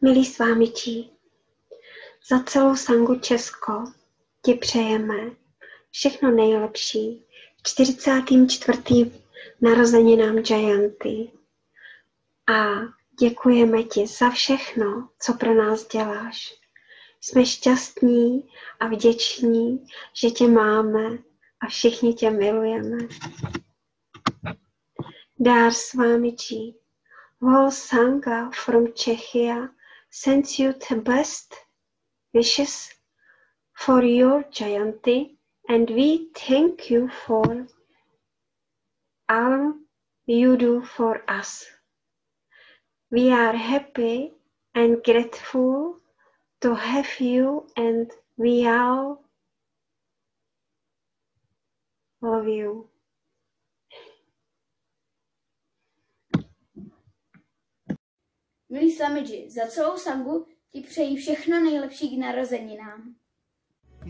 Milí svámičí, za celou Sangu Česko ti přejeme všechno nejlepší k 44. narozeninám Jayanty a děkujeme ti za všechno, co pro nás děláš. Jsme šťastní a vděční, že tě máme a všichni tě milujeme. Dár Swamiji, whole Sangha from Czechia sends you the best wishes for your Jayanty, and we thank you for all you do for us. We are happy and grateful to have you, and we all love you. Milí Swamiji, za celou Sangu ti přeji všechno nejlepší k narozeninám.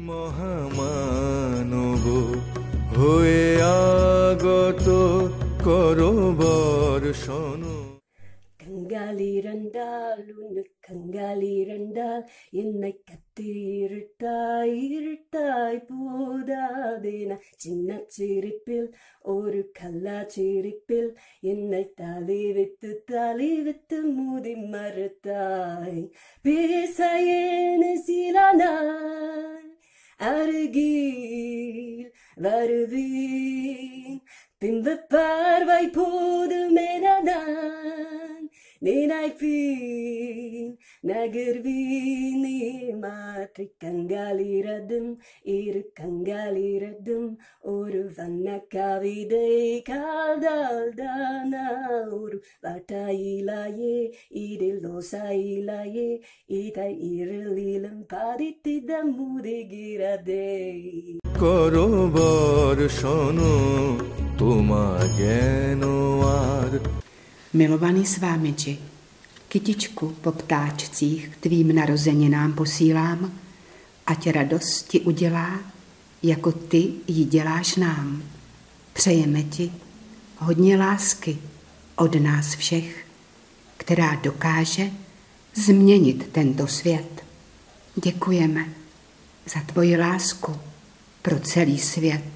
মহামানব হয়ে আগত করো বর্ষণ கங்காலிரண்டால் உன்னு கங்காலிரண்டால் என்னை கத்திருட்டாய் இருட்டாய் போதாதேன சின்ன சிரிப்பில் ஒரு கல்லா சிரிப்பில் என்னை தலை வைத்து மூதி மறுத்தாய் பேச ஏனு சில நாள் அருகில் வருவீன் பின்பு பார்வை போதுமென நான் நினைப்பேன் நகர்வீன் நீ மாற்றி கங்காலிரதும் இரு கங்காலிரதும் ஒரு வண்ண கவிதை காதல் தானா ஒரு வாட்டாயிலாயே இதில் லோசாயிலாயே இதை இருளிலும் பாதித்திட முதுகிறதே করো বর্ষণ তোমা জ্ঞান আর Milovaný Swamiji, kytičku po ptáčcích k tvým narozeninám posílám, ať radost ti udělá, jako ty ji děláš nám. Přejeme ti hodně lásky od nás všech, která dokáže změnit tento svět. Děkujeme za tvoji lásku pro celý svět.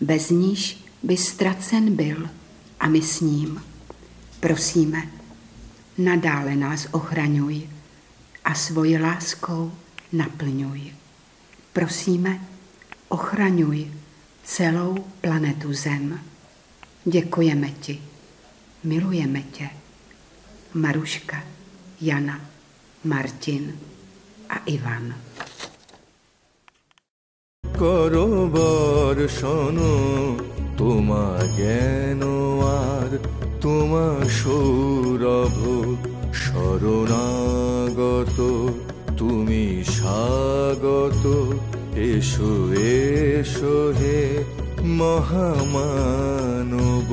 Bez níž by ztracen byl a my s ním. Prosíme, nadále nás ochraňuj a svoji láskou naplňuj. Prosíme, ochraňuj celou planetu Zem. Děkujeme ti, milujeme tě. Maruška, Jana, Martin a Ivan. করো বর্ষণ তোমা জ্ঞান আর তোমা সৌরভ শরণাগত তুমি স্বাগত এসো এসো হে মহামানব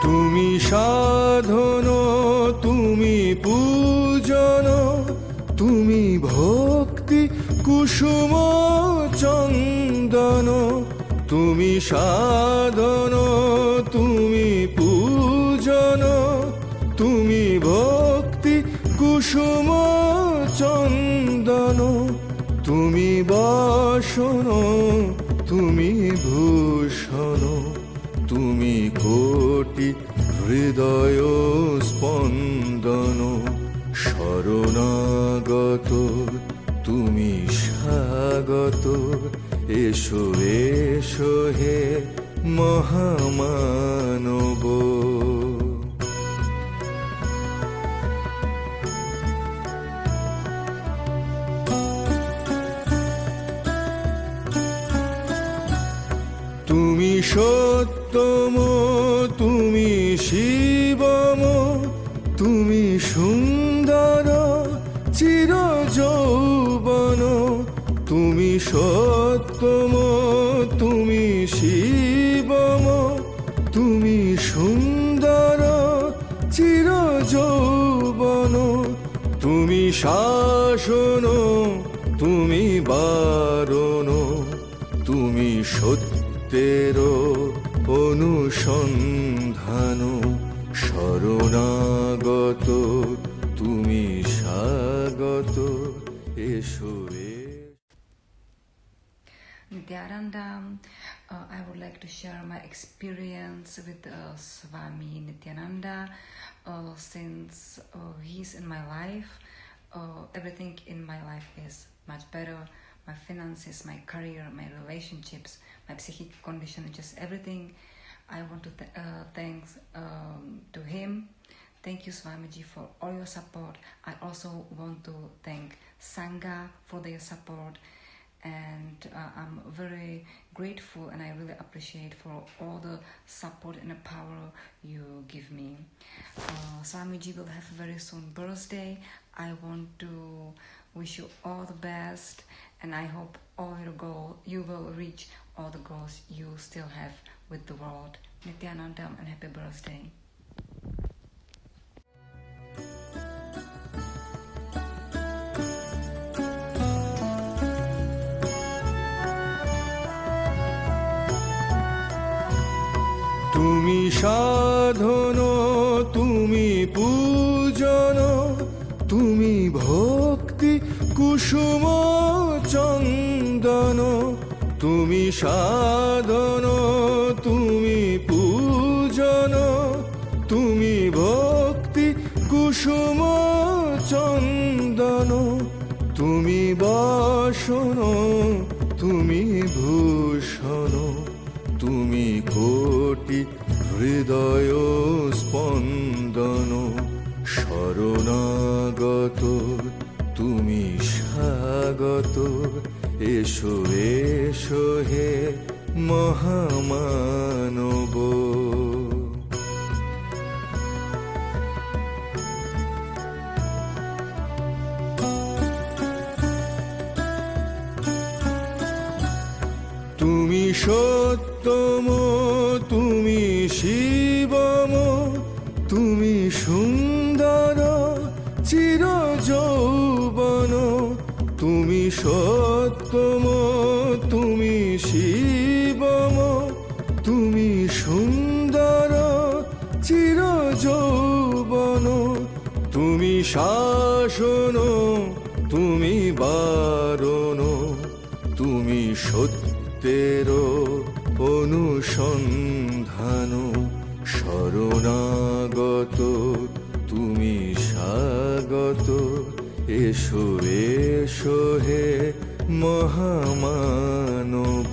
তুমি সাধন তুমি পূজন তুমি ভক্তি কুসুম চন্দন তুমি সাধন তুমি পূজন তুমি ভক্তি কুসুম চন্দন তুমি বাসন তুমি ভূষণ তুমি কোটি হৃদয় স্পন্দন শরণাগত তুমি স্বাগত এসো এসো হে মহামানব তুমি সত্যম তুমি শিবম তুমি সুন্দর চির যৌবন তুমি সত্যম তুমি শিবম তুমি সুন্দর চির যৌবন শাসন, তুমি বারণ, তুমি সত্যের অনুসন্ধান, শরণাগত তুমি স্বাগত, এসো। Nityananda, I would like to share my experience with Swami Nityananda. Since he's in my life, everything in my life is much better. My finances, my career, my relationships, my psychic condition, just everything. I want to thank to him. Thank you, Swamiji, for all your support. I also want to thank Sangha for their support. And I'm very grateful, and I really appreciate for all the support and the power you give me. Swamiji will have a very soon birthday. I want to wish you all the best, and I hope you will reach all the goals you still have with the world. Nityanandam, and happy birthday. তুমি সাধন, তুমি পূজন, তুমি ভক্তি কুসুম চন্দন, তুমি সাধন, তুমি পূজন, তুমি ভক্তি কুসুম চন্দন, তুমি বাসন, তুমি ভূষণ, তুমি কোটি হৃদয় স্পন্দন, শরণাগত তুমি স্বাগত, এসো এসো হে মহামানব। তুমি সত্যম, তুমি শিবম, তুমি সুন্দর চির যৌবন, তুমি সত্যম, তুমি শিবম, তুমি সুন্দর চির যৌবন, তুমি শাসন, তুমি বারণ, তুমি সত্যের অনুসন্ধান, শরণাগত তুমি স্বাগত, এসো এসো হে মহামানব।